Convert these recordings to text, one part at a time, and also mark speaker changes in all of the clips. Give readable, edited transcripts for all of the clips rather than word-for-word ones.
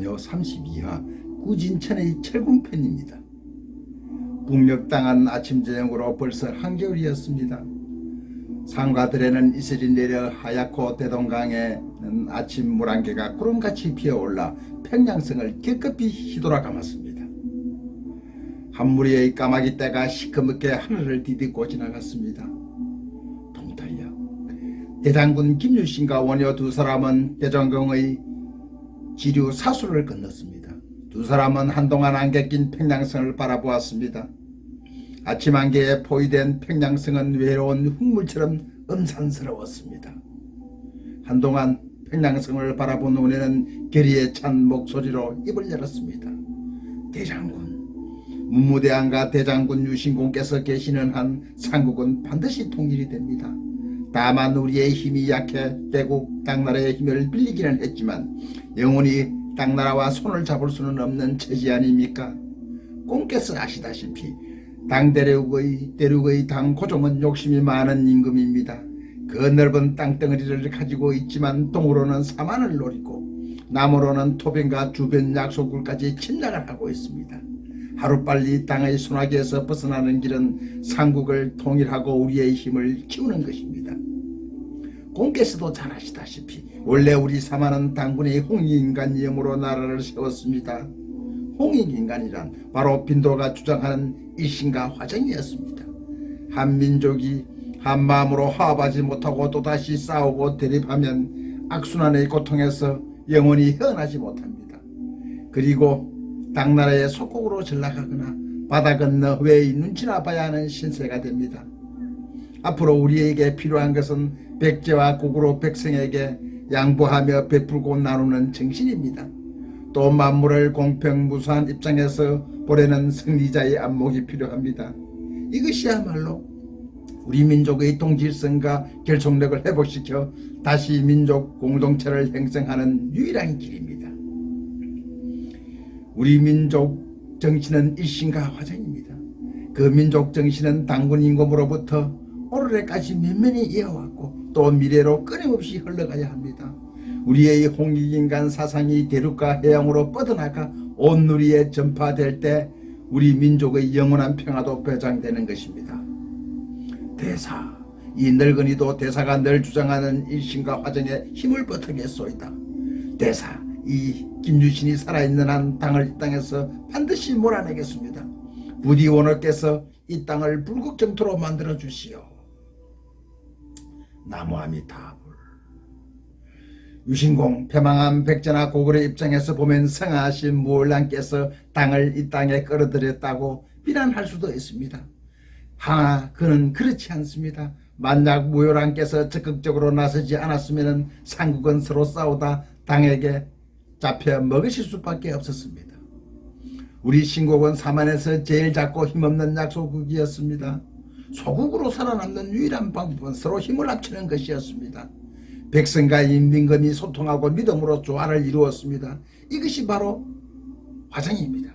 Speaker 1: 원효 32화 꾸진천의 철궁편입니다. 북녘땅은 아침 저녁으로 벌써 한겨울이었습니다. 상가들에는 이슬이 내려 하얗고 대동강에는 아침 물안개가 구름같이 피어올라 평양성을 깨끗이 휘돌아 감았습니다. 한 무리의 까마귀 떼가 시커멓게 하늘을 디딛고 지나갔습니다. 동탄역 대장군 김유신과 원효 두 사람은 대전경의 지류 사수를 건넜습니다. 두 사람은 한동안 안개 낀 평양성을 바라보았습니다. 아침 안개에 포위된 평양성은 외로운 흙물처럼 음산스러웠습니다. 한동안 평양성을 바라본 원효는 결의에 찬 목소리로 입을 열었습니다. 대장군, 문무대왕과 대장군 유신공께서 계시는 한 삼국은 반드시 통일이 됩니다. 다만 우리의 힘이 약해 대국 당나라의 힘을 빌리기는 했지만 영원히 당나라와 손을 잡을 수는 없는 처지 아닙니까? 공께서 아시다시피 대륙의 당 고종은 욕심이 많은 임금입니다. 그 넓은 땅덩어리를 가지고 있지만 동으로는 사만을 노리고 남으로는 토변과 주변 약소굴까지 침략을 하고 있습니다. 하루빨리 땅의 소나기에서 벗어나는 길은 삼국을 통일하고 우리의 힘을 키우는 것입니다. 공께서도 잘 아시다시피 원래 우리 사만은 당군의 홍익인간 이름으로 나라를 세웠습니다. 홍익인간이란 바로 빈도가 주장하는 일신과 화정이었습니다. 한민족이 한마음으로 화합하지 못하고 또다시 싸우고 대립하면 악순환의 고통에서 영원히 헤어나지 못합니다. 그리고 당나라의 속국으로 전락하거나 바다 건너 외의 눈치나 봐야 하는 신세가 됩니다. 앞으로 우리에게 필요한 것은 백제와 고구려 백성에게 양보하며 베풀고 나누는 정신입니다. 또 만물을 공평무수한 입장에서 보려는 승리자의 안목이 필요합니다. 이것이야말로 우리 민족의 동질성과 결속력을 회복시켜 다시 민족 공동체를 형성하는 유일한 길입니다. 우리 민족 정신은 일신과 화정입니다. 그 민족 정신은 당군 임금으로부터 오늘까지 면면히 이어왔고 또 미래로 끊임없이 흘러가야 합니다. 우리의 홍익인간 사상이 대륙과 해양으로 뻗어나가 온 누리에 전파될 때 우리 민족의 영원한 평화도 보장되는 것입니다. 대사, 이 늙은이도 대사가 늘 주장하는 일신과 화정에 힘을 보태겠소이다. 대사, 이 김유신이 살아있는 한 당을 이 땅에서 반드시 몰아내겠습니다. 부디 원호께서 이 땅을 불국정토로 만들어 주시오. 나무아미타불. 유신공, 패망한 백제나 고구려의 입장에서 보면 성하신 무월랑께서 당을 이 땅에 끌어들였다고 비난할 수도 있습니다. 하나 그는 그렇지 않습니다. 만약 무열왕께서 적극적으로 나서지 않았으면 삼국은 서로 싸우다 당에게 잡혀 먹으실 수밖에 없었습니다. 우리 신국은 사만에서 제일 작고 힘없는 약소국이었습니다. 소국으로 살아남는 유일한 방법은 서로 힘을 합치는 것이었습니다. 백성과 인민금이 소통하고 믿음으로 조화를 이루었습니다. 이것이 바로 화정입니다.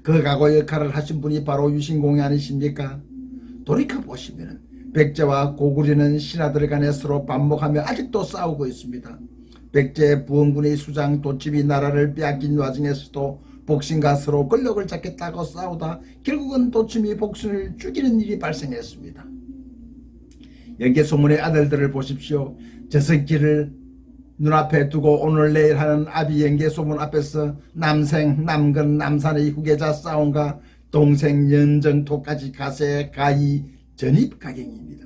Speaker 1: 그 각오 역할을 하신 분이 바로 유신공이 아니십니까? 돌이켜보시면 백제와 고구려는 신하들 간에 서로 반목하며 아직도 싸우고 있습니다. 백제 부원군의 수장 도침이 나라를 빼앗긴 와중에서도 복신과 서로 권력을 잡겠다고 싸우다 결국은 도침이 복신을 죽이는 일이 발생했습니다. 연개소문의 아들들을 보십시오. 저석기를 눈앞에 두고 오늘 내일 하는 아비 연개소문 앞에서 남생 남근 남산의 후계자 싸움과 동생 연정토까지 가세 가히 전입가경입니다.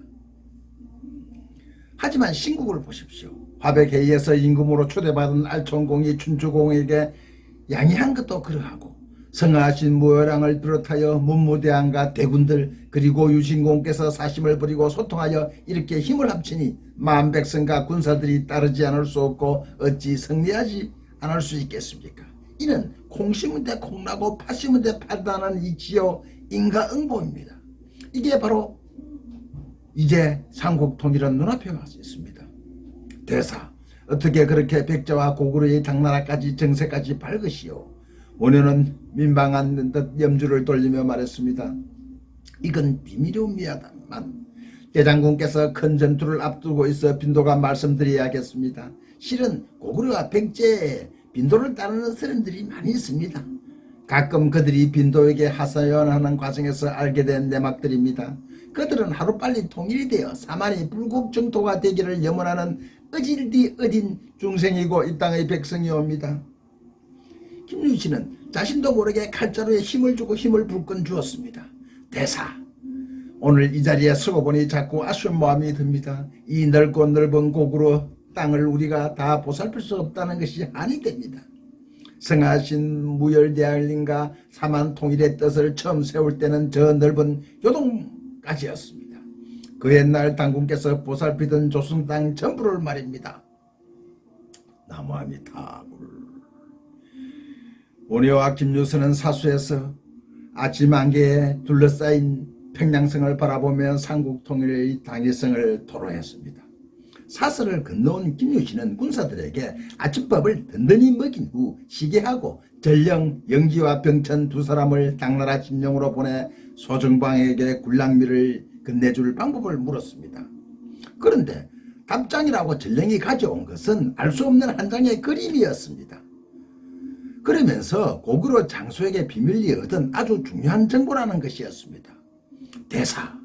Speaker 1: 하지만 신국을 보십시오. 화백회의에서 임금으로 초대받은 알촌공이 춘추공에게 양해한 것도 그러하고 성하신 무열왕을 비롯하여 문무대왕과 대군들 그리고 유신공께서 사심을 버리고 소통하여 이렇게 힘을 합치니 만백성과 군사들이 따르지 않을 수 없고 어찌 승리하지 않을 수 있겠습니까? 이는 콩심은 데 콩나고 팥심은 데 파다는 이치요 인과응보입니다. 이게 바로 이제 삼국 통일은 눈앞에 와 있습니다. 대사, 어떻게 그렇게 백제와 고구려의 당나라까지 정세까지 밝으시오? 원효는 민망한 듯 염주를 돌리며 말했습니다. 이건 비밀이옵니다만 대장군께서 큰 전투를 앞두고 있어 빈도가 말씀드려야겠습니다. 실은 고구려와 백제의 빈도를 따르는 사람들이 많이 있습니다. 가끔 그들이 빈도에게 하사연하는 과정에서 알게 된 내막들입니다. 그들은 하루빨리 통일이 되어 사만이 불국정토가 되기를 염원하는 어질디 어딘 중생이고 이 땅의 백성이옵니다. 김윤씨는 자신도 모르게 칼자루에 힘을 주고 힘을 불끈 주었습니다. 대사, 오늘 이 자리에 서고 보니 자꾸 아쉬운 마음이 듭니다. 이 넓고 넓은 고구려 땅을 우리가 다 보살필 수 없다는 것이 한이 됩니다. 성하신 무열대할림과 사만 통일의 뜻을 처음 세울 때는 저 넓은 요동까지였습니다. 그 옛날 당군께서 보살피던 조선 땅 전부를 말입니다. 나무아미타불. 오녀와 김유선은 사수에서 아침 안개에 둘러싸인 평양성을 바라보며 삼국통일의 당위성을 토로했습니다. 사설을 건너온 김유신은 군사들에게 아침밥을 든든히 먹인 후 시계하고 전령, 영기와 병천 두 사람을 당나라 진영으로 보내 소정방에게 군량미를 건네줄 방법을 물었습니다. 그런데 답장이라고 전령이 가져온 것은 알 수 없는 한 장의 그림이었습니다. 그러면서 고구려 장수에게 비밀리 얻은 아주 중요한 정보라는 것이었습니다. 대사,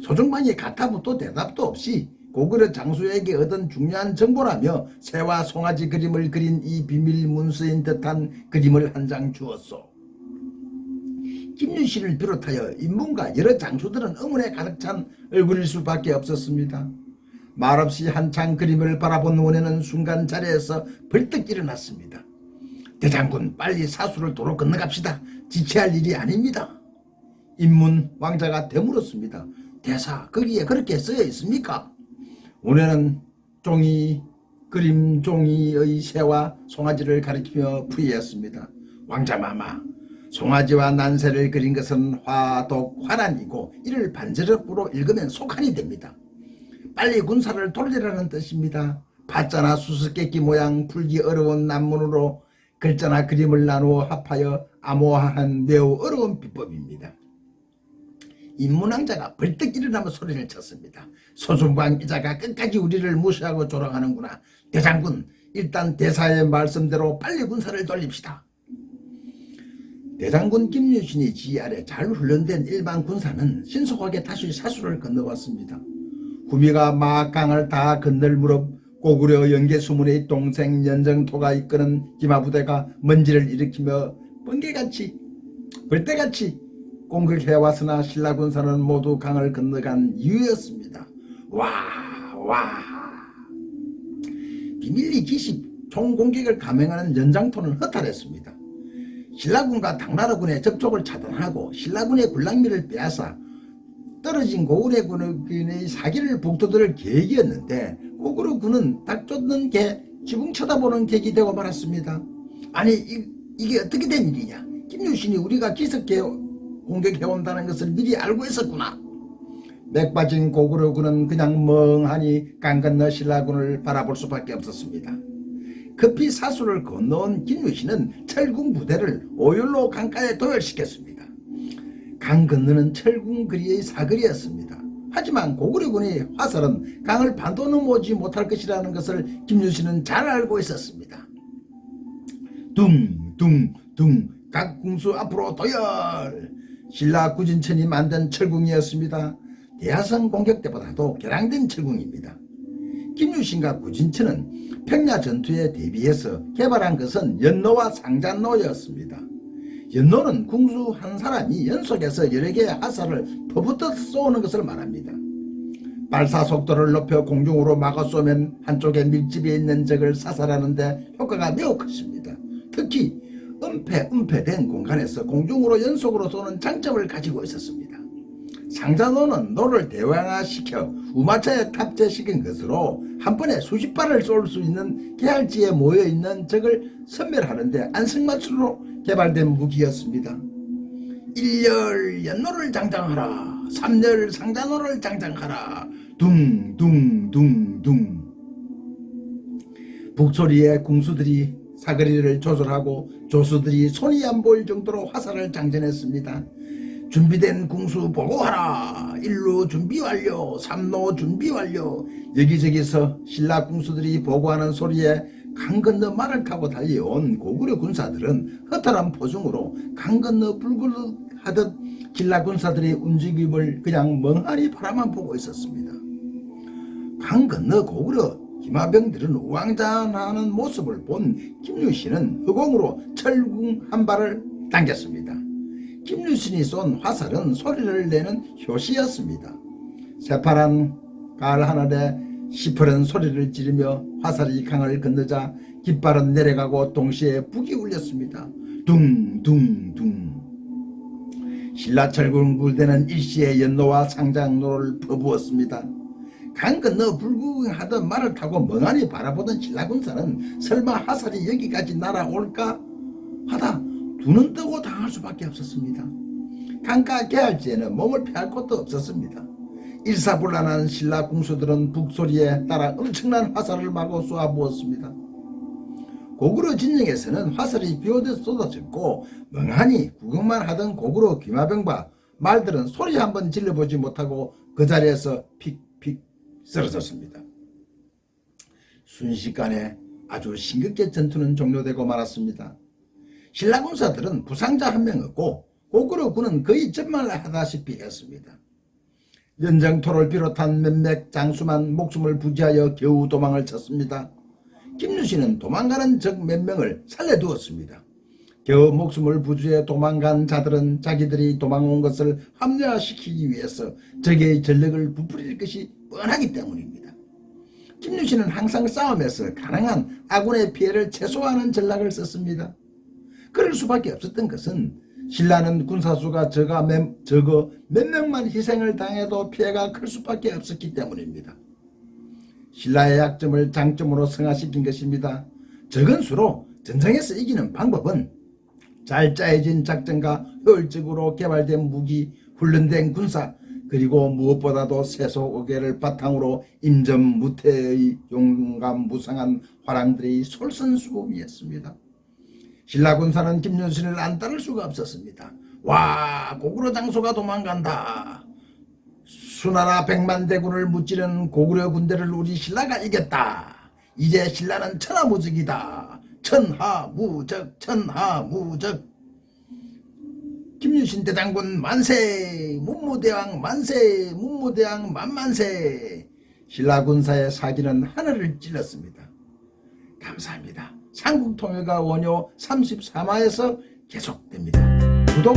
Speaker 1: 소정방이 가타부터 대답도 없이 고구려 장수에게 얻은 중요한 정보라며 새와 송아지 그림을 그린 이 비밀 문서인 듯한 그림을 한 장 주었소. 김윤신을 비롯하여 인문과 여러 장수들은 의문에 가득 찬 얼굴일 수밖에 없었습니다. 말없이 한창 그림을 바라본 원해는 순간 자리에서 벌떡 일어났습니다. 대장군, 빨리 사수를 도로 건너갑시다. 지체할 일이 아닙니다. 인문 왕자가 되물었습니다. 대사, 거기에 그렇게 쓰여 있습니까? 원해는 그림 종이의 새와 송아지를 가리키며 풀이했습니다. 왕자마마, 송아지와 난새를 그린 것은 화독, 화란이고 이를 반절업으로 읽으면 속한이 됩니다. 빨리 군사를 돌리라는 뜻입니다. 팥자나 수수께끼 모양 풀기 어려운 난문으로 글자나 그림을 나누어 합하여 암호화한 매우 어려운 비법입니다. 인문왕자가 벌떡 일어나며 소리를 쳤습니다. 소중방 이자가 끝까지 우리를 무시하고 조롱하는구나. 대장군, 일단 대사의 말씀대로 빨리 군사를 돌립시다. 대장군 김유신이 지휘 아래 잘 훈련된 일반 군사는 신속하게 다시 사수를 건너왔습니다. 구미가 마강을 다 건널 무렵 고구려 영계수문의 동생 연정토가 이끄는 기마부대가 먼지를 일으키며 번개같이 벌떼같이 공격해왔으나 신라군사는 모두 강을 건너간 이유였습니다. 와. 비밀리 기시 총공격을 감행하는 연장토는 허탈했습니다. 신라군과 당나라군의 접촉을 차단하고 신라군의 군량미를 빼앗아 떨어진 고구려군의 사기를 북돋을 계획이었는데 고구려군은 닭 쫓는 개, 지붕 쳐다보는 객이 되고 말았습니다. 아니 이게 어떻게 된 일이냐. 김유신이 우리가 기습해 공격해온다는 것을 미리 알고 있었구나. 맥 빠진 고구려군은 그냥 멍하니 강 건너 신라군을 바라볼 수밖에 없었습니다. 급히 사수를 건너온 김유신은 철궁 부대를 오율로 강가에 도열시켰습니다. 강 건너는 철궁 거리의 사거리였습니다. 하지만 고구려군의 화살은 강을 반도 넘어오지 못할 것이라는 것을 김유신은 잘 알고 있었습니다. 둥둥둥 각 궁수 앞으로 도열. 신라 구진천이 만든 철궁이었습니다. 대하성 공격 때보다도 개량된 철궁입니다. 김유신과 구진천은 평야 전투에 대비해서 개발한 것은 연노와 상잔노였습니다. 연노는 궁수 한 사람이 연속해서 여러 개의 화살을 퍼붓듯 쏘는 것을 말합니다. 발사 속도를 높여 공중으로 막아 쏘면 한쪽에 밀집해 있는 적을 사살하는데 효과가 매우 컸습니다. 특히 은폐된 공간에서 공중으로 연속으로 쏘는 장점을 가지고 있었습니다. 상자노는 노를 대왕화시켜 우마차에 탑재시킨 것으로 한 번에 수십 발을 쏠 수 있는 개할지에 모여있는 적을 섬멸하는데 안성맞춤으로 개발된 무기였습니다. 1열 연노를 장장하라. 3열 상자노를 장장하라. 둥둥둥둥. 북소리에 궁수들이 사거리를 조절하고 조수들이 손이 안 보일 정도로 화살을 장전했습니다. 준비된 궁수 보고하라. 1루 준비 완료. 3루 준비 완료. 여기저기서 신라 궁수들이 보고하는 소리에 강 건너 말을 타고 달려온 고구려 군사들은 허탈한 포중으로 강 건너 불굴하듯 신라 군사들의 움직임을 그냥 멍하니 바라만 보고 있었습니다. 강 건너 고구려 기마병들은 우왕좌왕하는 모습을 본 김유신은 허공으로 철궁 한 발을 당겼습니다. 김유신이 쏜 화살은 소리를 내는 효시였습니다. 새파란 가을 하늘에 시퍼런 소리를 지르며 화살이 강을 건너자 깃발은 내려가고 동시에 북이 울렸습니다. 둥둥둥. 신라 철궁 굴대는 일시에 연노와 상장로를 퍼부었습니다. 강 건너 불구경하던 말을 타고 멍하니 바라보던 신라 군사는 설마 화살이 여기까지 날아올까 하다 두 눈 뜨고 당할 수밖에 없었습니다. 강가 개할지에는 몸을 피할 곳도 없었습니다. 일사불란한 신라 궁수들은 북소리에 따라 엄청난 화살을 마구 쏘아부었습니다. 고구려 진영에서는 화살이 비오듯 쏟아졌고 멍하니 구경만 하던 고구려 귀마병과 말들은 소리 한번 질러보지 못하고 그 자리에서 픽픽 쓰러졌습니다. 순식간에 아주 심각하게 전투는 종료되고 말았습니다. 신라 군사들은 부상자 한 명 없고 고구려 군은 거의 전말하다시피 했습니다. 연정토를 비롯한 몇몇 장수만 목숨을 부지하여 겨우 도망을 쳤습니다. 김유신은 도망가는 적 몇 명을 살려두었습니다. 겨우 목숨을 부지해 도망간 자들은 자기들이 도망온 것을 합리화시키기 위해서 적의 전력을 부풀릴 것이 뻔하기 때문입니다. 김유신은 항상 싸움에서 가능한 아군의 피해를 최소화하는 전략을 썼습니다. 그럴 수밖에 없었던 것은 신라는 군사수가 적어 몇 명만 희생을 당해도 피해가 클 수밖에 없었기 때문입니다. 신라의 약점을 장점으로 승화시킨 것입니다. 적은 수로 전쟁에서 이기는 방법은 잘 짜여진 작전과 효율적으로 개발된 무기, 훈련된 군사, 그리고 무엇보다도 세속의례를 바탕으로 임전무태의 용감 무상한 화랑들의 솔선수범이었습니다. 신라 군사는 김유신을 안 따를 수가 없었습니다. 와, 고구려 장소가 도망간다. 수나라 100만 대군을 무찌른 고구려 군대를 우리 신라가 이겼다. 이제 신라는 천하무적이다. 천하무적, 천하무적. 김유신 대장군 만세, 문무대왕 만세, 문무대왕 만만세. 신라 군사의 사기는 하늘을 찔렀습니다. 감사합니다. 삼국통일가 원효 34마에서 계속됩니다. 구독